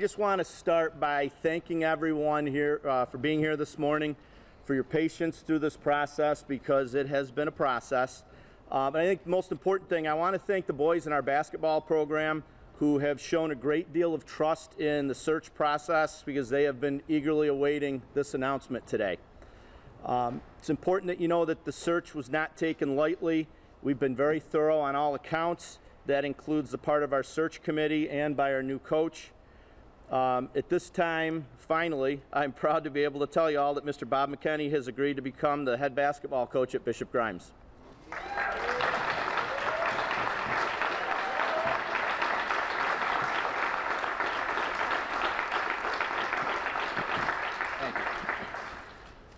just want to start by thanking everyone here for being here this morning, for your patience through this process, because it has been a process. But I think the most important thing, I want to thank the boys in our basketball program who have shown a great deal of trust in the search process, because they have been eagerly awaiting this announcement today. It's important that you know that the search was not taken lightly. We've been very thorough on all accounts. That includes the part of our search committee and by our new coach. At this time, finally, I'm proud to be able to tell you all that Mr. Bob McKenney has agreed to become the head basketball coach at Bishop Grimes.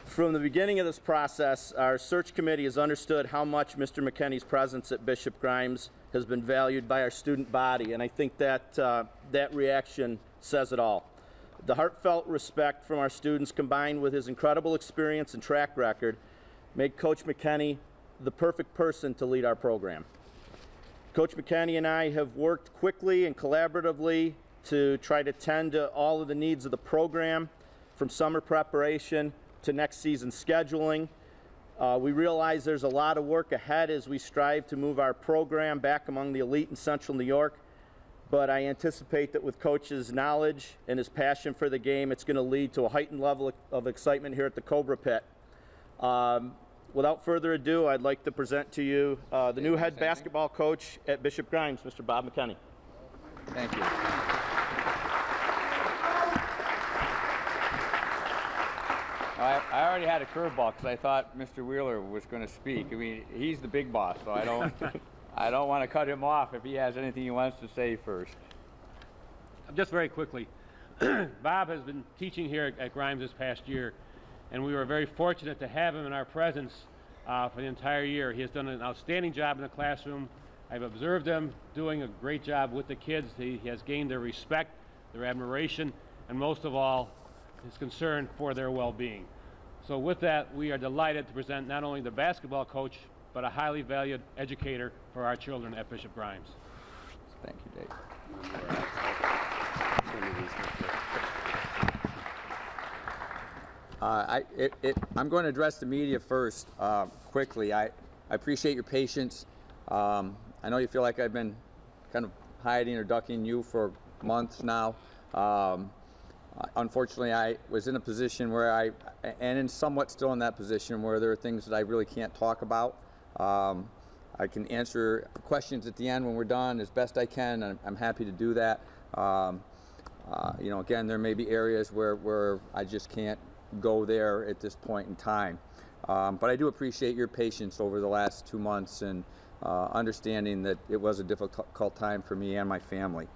From the beginning of this process, our search committee has understood how much Mr. McKenney's presence at Bishop Grimes has been valued by our student body, and I think that that reaction says it all. The heartfelt respect from our students, combined with his incredible experience and track record, made Coach McKenney the perfect person to lead our program. Coach McKenney and I have worked quickly and collaboratively to try to tend to all of the needs of the program, from summer preparation to next season scheduling. We realize there's a lot of work ahead as we strive to move our program back among the elite in Central New York, but I anticipate that with Coach's knowledge and his passion for the game, it's going to lead to a heightened level of excitement here at the Cobra Pit. Without further ado, I'd like to present to you the new head basketball coach at Bishop Grimes, Mr. Bob McKenney. Thank you. I already had a curveball because I thought Mr. Wheeler was going to speak. I mean, he's the big boss, so I don't want to cut him off if he has anything he wants to say first. Just very quickly, Bob has been teaching here at Grimes this past year, and we were very fortunate to have him in our presence for the entire year. He has done an outstanding job in the classroom. I've observed him doing a great job with the kids. He has gained their respect, their admiration, and most of all, his concern for their well-being. So with that, we are delighted to present not only the basketball coach, but a highly valued educator for our children at Bishop Grimes. Thank you, Dave. I'm going to address the media first, quickly. I appreciate your patience. I know you feel like I've been kind of hiding or ducking you for months now. Unfortunately, I was in a position where and somewhat still in that position where there are things that I really can't talk about. I can answer questions at the end when we're done as best I can, and I'm happy to do that. You know, again, there may be areas where I just can't go there at this point in time. But I do appreciate your patience over the last 2 months and understanding that it was a difficult time for me and my family.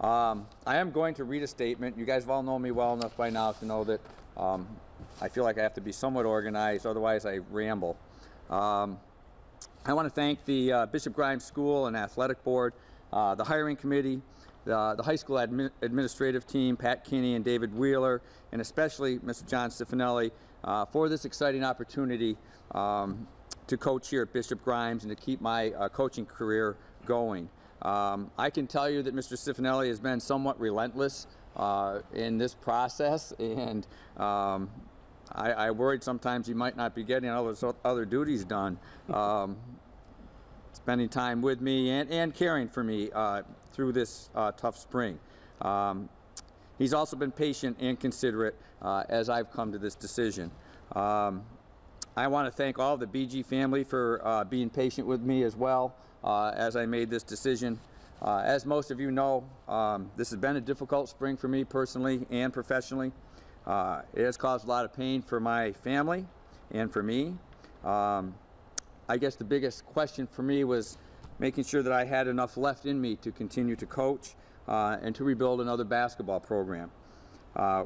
I am going to read a statement. You guys have all known me well enough by now to know that I feel like I have to be somewhat organized, otherwise I ramble. I want to thank the Bishop Grimes School and Athletic Board, the hiring committee, the high school administrative team, Pat Kinney and David Wheeler, and especially Mr. John Stefanelli for this exciting opportunity to coach here at Bishop Grimes and to keep my coaching career going. I can tell you that Mr. Stefanelli has been somewhat relentless in this process, and I worried sometimes he might not be getting all his other duties done. Spending time with me and caring for me through this tough spring. He's also been patient and considerate as I've come to this decision. I want to thank all the BG family for being patient with me as well as I made this decision. As most of you know, this has been a difficult spring for me personally and professionally. It has caused a lot of pain for my family and for me. I guess the biggest question for me was making sure that I had enough left in me to continue to coach and to rebuild another basketball program.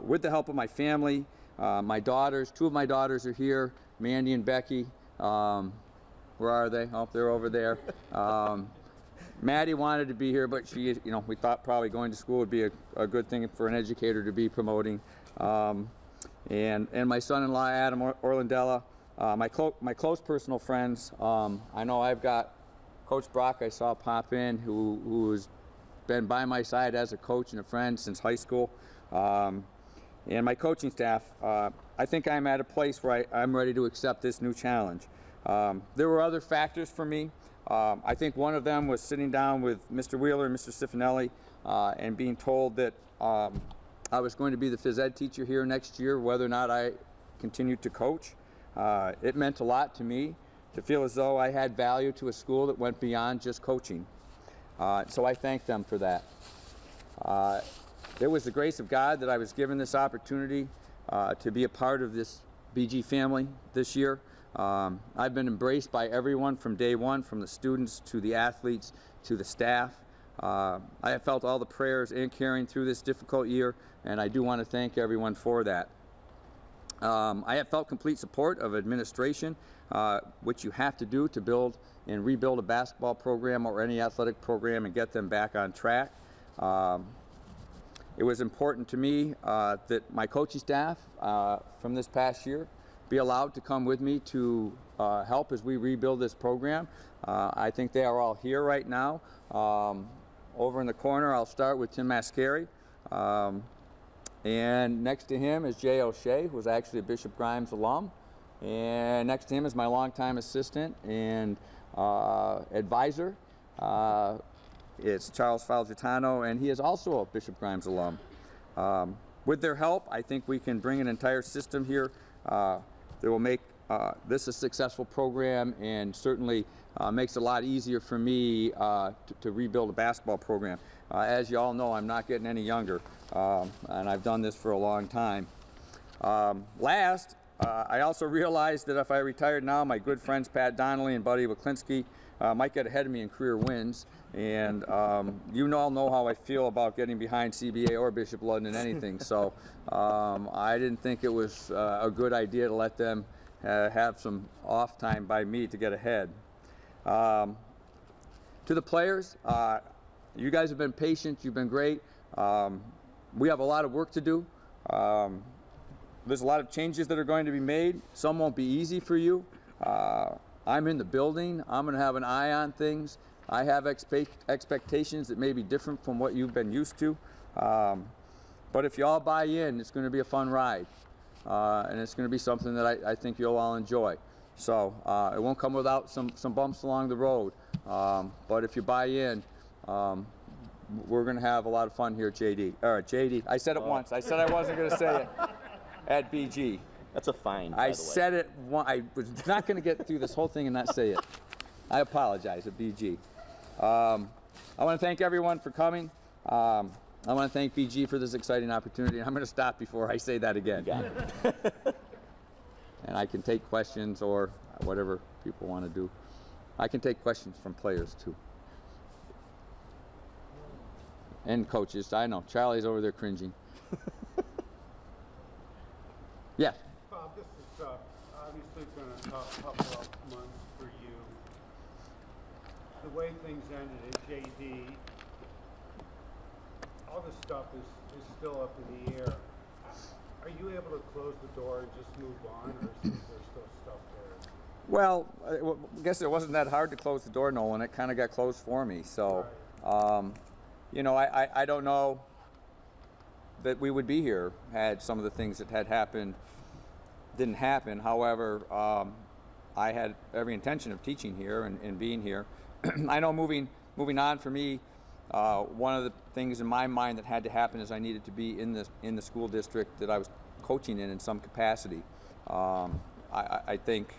With the help of my family, my daughters, 2 of my daughters are here, Mandy and Becky. Where are they? Oh, they're over there. Maddie wanted to be here, but she, you know, we thought probably going to school would be a good thing for an educator to be promoting. And my son-in-law, Adam Orlandella, my close personal friends. I know I've got Coach Brock I saw pop in, who is been by my side as a coach and a friend since high school. And my coaching staff, I think I'm at a place where I'm ready to accept this new challenge. There were other factors for me. I think one of them was sitting down with Mr. Wheeler and Mr. Cifanelli and being told that I was going to be the phys ed teacher here next year, whether or not I continued to coach. It meant a lot to me to feel as though I had value to a school that went beyond just coaching. So I thank them for that. It was the grace of God that I was given this opportunity to be a part of this BG family this year. I've been embraced by everyone from day one, from the students to the athletes to the staff. I have felt all the prayers and caring through this difficult year, and I do want to thank everyone for that. I have felt complete support of administration, which you have to do to build and rebuild a basketball program or any athletic program and get them back on track. It was important to me that my coaching staff from this past year be allowed to come with me to help as we rebuild this program. I think they are all here right now. Over in the corner, I'll start with Tim Mascari. And next to him is Jay O'Shea, who was actually a Bishop Grimes alum. And next to him is my longtime assistant and advisor. It's Charles Falgitano, and he is also a Bishop Grimes alum. With their help, I think we can bring an entire system here that will make this a successful program, and certainly makes it a lot easier for me to rebuild a basketball program. As you all know, I'm not getting any younger, and I've done this for a long time. I also realized that if I retired now, my good friends Pat Donnelly and Buddy Waklinski might get ahead of me in career wins. And you all know how I feel about getting behind CBA or Bishop Ludden in anything. So I didn't think it was a good idea to let them have some off time by me to get ahead. To the players, you guys have been patient. You've been great. We have a lot of work to do. There's a lot of changes that are going to be made. Some won't be easy for you. I'm in the building. I'm going to have an eye on things. I have expectations that may be different from what you've been used to. But if you all buy in, it's going to be a fun ride. And it's going to be something that I think you'll all enjoy. So it won't come without some bumps along the road. But if you buy in, we're going to have a lot of fun here at JD. I said it once. I said I wasn't going to say it at BG. That's a fine, by I the way. said it once. I was not going to get through this whole thing and not say it. I apologize at BG. I want to thank everyone for coming. I want to thank BG for this exciting opportunity. I'm going to stop before I say that again. You got it. And I can take questions or whatever people want to do. I can take questions from players too. And coaches. I know. Charlie's over there cringing. Yes. Bob, this is obviously been a tough couple of months for you. The way things ended at JD, all this stuff is still up in the air. Are you able to close the door and just move on, or is there still stuff there? Well, I guess it wasn't that hard to close the door, Nolan. It kind of got closed for me. So, you know, I don't know that we would be here had some of the things that had happened didn't happen. However, I had every intention of teaching here and being here. I know moving on for me, one of the things in my mind that had to happen is I needed to be in the school district that I was coaching in some capacity. I think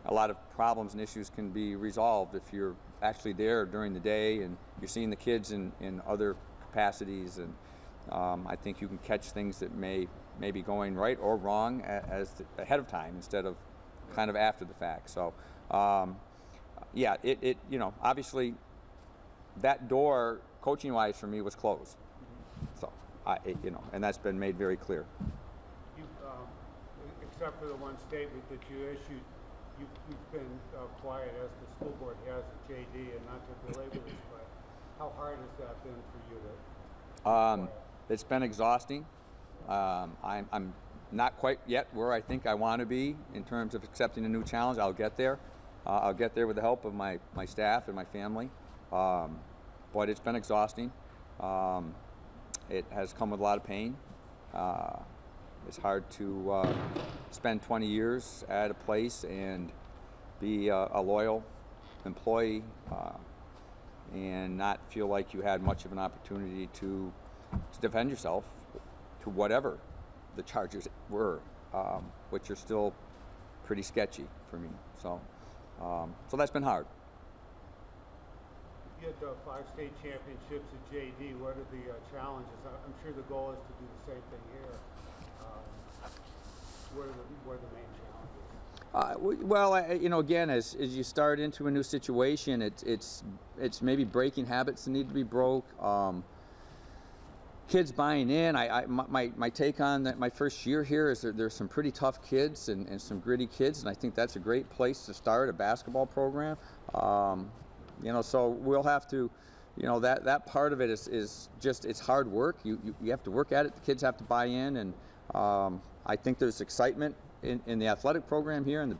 a lot of problems and issues can be resolved if you're actually there during the day and you're seeing the kids in other capacities, and I think you can catch things that may be going right or wrong ahead of time instead of kind of after the fact. So yeah, you know, obviously that door coaching wise for me was closed. So you know, and that's been made very clear. Except for the one statement that you issued, you've been quiet as the school board has at JD, and not to belabor this, but how hard has that been for you to? It's been exhausting. I'm not quite yet where I think I want to be in terms of accepting a new challenge. I'll get there. I'll get there with the help of my staff and my family. But it's been exhausting. It has come with a lot of pain. It's hard to spend 20 years at a place and be a loyal employee and not feel like you had much of an opportunity to defend yourself to whatever the charges were, which are still pretty sketchy for me. So that's been hard. You had 5 state championships at JD. What are the challenges? I'm sure the goal is to do the same thing here. What are the main challenges? Well, you know, again, as you start into a new situation, it's maybe breaking habits that need to be broke. Kids buying in. My take on that, my first year here is that there's some pretty tough kids and some gritty kids, and I think that's a great place to start a basketball program. You know, so we'll have to, you know, that part of it is just, it's hard work. You have to work at it. The kids have to buy in, and I think there's excitement in the athletic program here, in the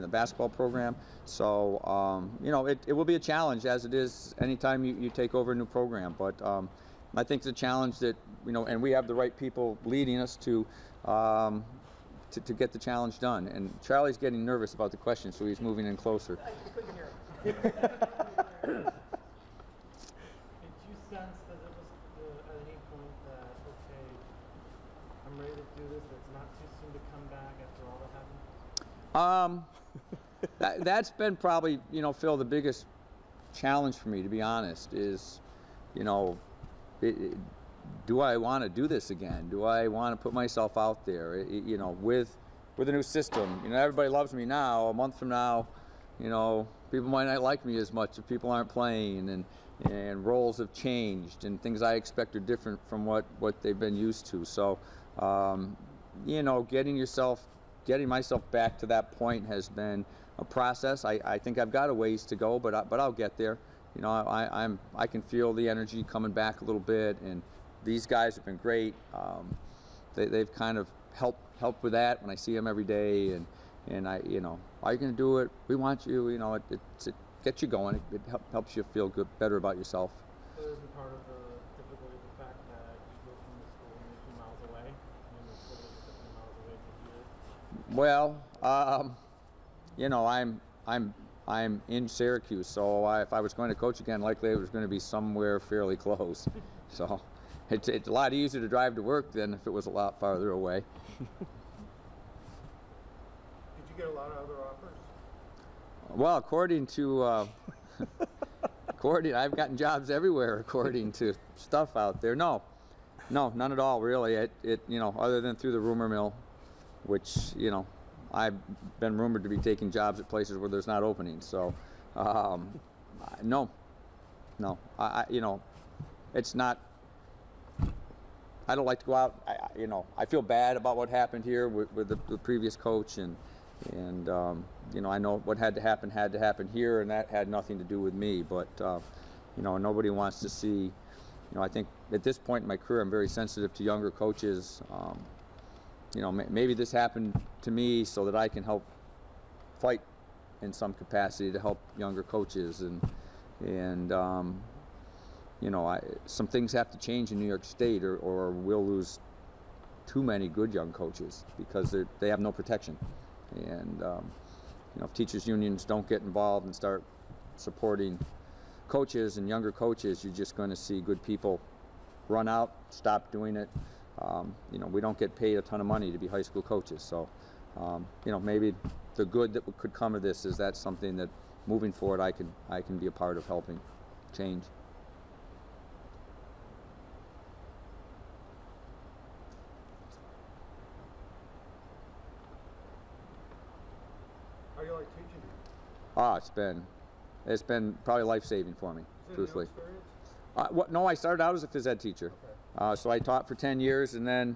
basketball program. So you know, it will be a challenge, as it is anytime you take over a new program. But I think it's a challenge that, you know, and we have the right people leading us to get the challenge done. And Charlie's getting nervous about the question, so he's moving in closer. Did you sense that it was at any point that, okay, I'm ready to do this, it's not too soon to come back after all that happened? That's been probably, you know, Phil, the biggest challenge for me, to be honest, is, you know, do I want to do this again? Do I want to put myself out there? You know, with a new system, you know, everybody loves me now. A month from now, you know, people might not like me as much if people aren't playing, and roles have changed, and things I expect are different from what they've been used to. So, you know, getting myself back to that point has been a process. I think I've got a ways to go, but I'll get there. You know, I can feel the energy coming back a little bit, and these guys have been great. They've kind of helped with that when I see them every day, and I, you know, are you going to do it? We want you. You know, it gets you going. It helps you feel better about yourself. So isn't part of the difficulty the fact that you go from the school only a few miles away? I mean, the school is a few miles away from here. Well, you know, I'm in Syracuse, so if I was going to coach again, likely it was going to be somewhere fairly close. So it's a lot easier to drive to work than if it was a lot farther away. Did you get a lot of other offers? Well, according to I've gotten jobs everywhere according to stuff out there. No, none at all really. It you know, other than through the rumor mill, which, you know, I've been rumored to be taking jobs at places where there's not openings. So no, I you know, it's not. I don't like to go out. You know, I feel bad about what happened here with the previous coach, and you know, I know what had to happen here, and that had nothing to do with me. But you know, nobody wants to see. You know, I think at this point in my career, I'm very sensitive to younger coaches. You know, maybe this happened to me so that I can help fight in some capacity to help younger coaches, and you know, some things have to change in New York State, or we'll lose too many good young coaches because they have no protection. And you know, if teachers unions don't get involved and start supporting coaches and younger coaches, you're just going to see good people run out, stop doing it. You know, we don't get paid a ton of money to be high school coaches, so you know, maybe the good that could come of this is that's something that moving forward I can be a part of helping change. How do you like teaching here? It's been probably life-saving for me, Is it truthfully. a new experience? No, I started out as a phys ed teacher. Okay. So I taught for 10 years, and then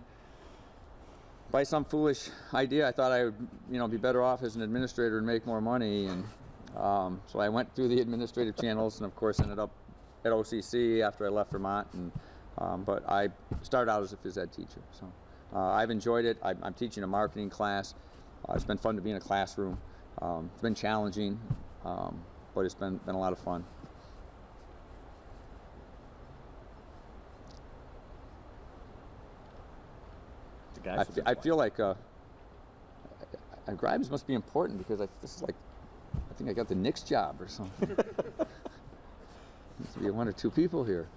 by some foolish idea, I thought I would, you know, be better off as an administrator and make more money. And so I went through the administrative channels, and of course ended up at OCC after I left Vermont. And but I started out as a phys ed teacher. So I've enjoyed it. I'm teaching a marketing class. It's been fun to be in a classroom. It's been challenging, but it's been a lot of fun. I feel like Grimes must be important because this is like, I think I got the Knicks job or something. Needs to be one or two people here.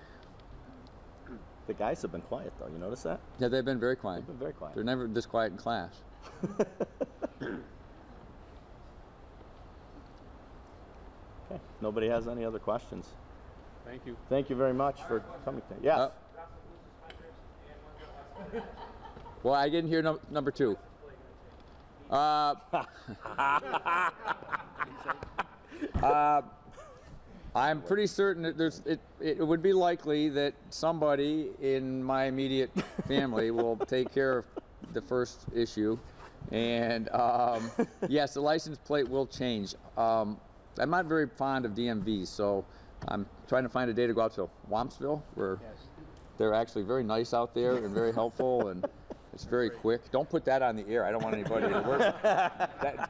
The guys have been quiet, though. You notice that? Yeah, they've been very quiet. They've been very quiet. They're never this quiet in class. Okay. Nobody has any other questions. Thank you. Thank you very much for coming. Yes. Well, I didn't hear number two. I'm pretty certain that it would be likely that somebody in my immediate family will take care of the first issue. And yes, the license plate will change. I'm not very fond of DMVs, so I'm trying to find a day to go out to Wampsville, where they're actually very nice out there and very helpful, and it's very quick. Don't put that on the air. I don't want anybody to work.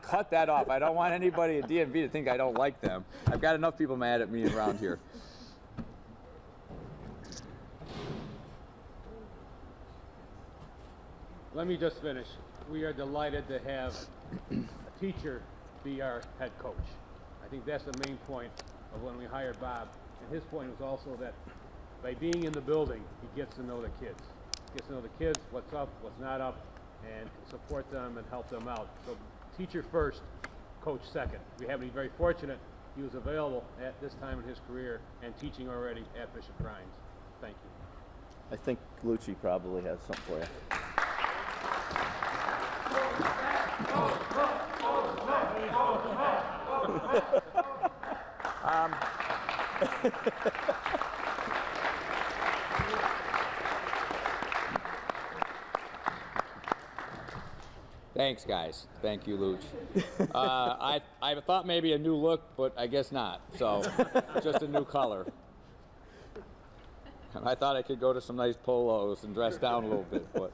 Cut that off. I don't want anybody at DMV to think I don't like them. I've got enough people mad at me around here. Let me just finish. We are delighted to have a teacher be our head coach. I think that's the main point of when we hired Bob. And his point was also that by being in the building, he gets to know the kids. Gets to know the kids, what's up, what's not up, and can support them and help them out. So teacher first, coach second. We happen to be very fortunate he was available at this time in his career and teaching already at Bishop Grimes. Thank you. I think Lucci probably has something for you. Thanks, guys. Thank you, Luch. I thought maybe a new look, but I guess not. So, just a new color. I thought I could go to some nice polos and dress down a little bit, but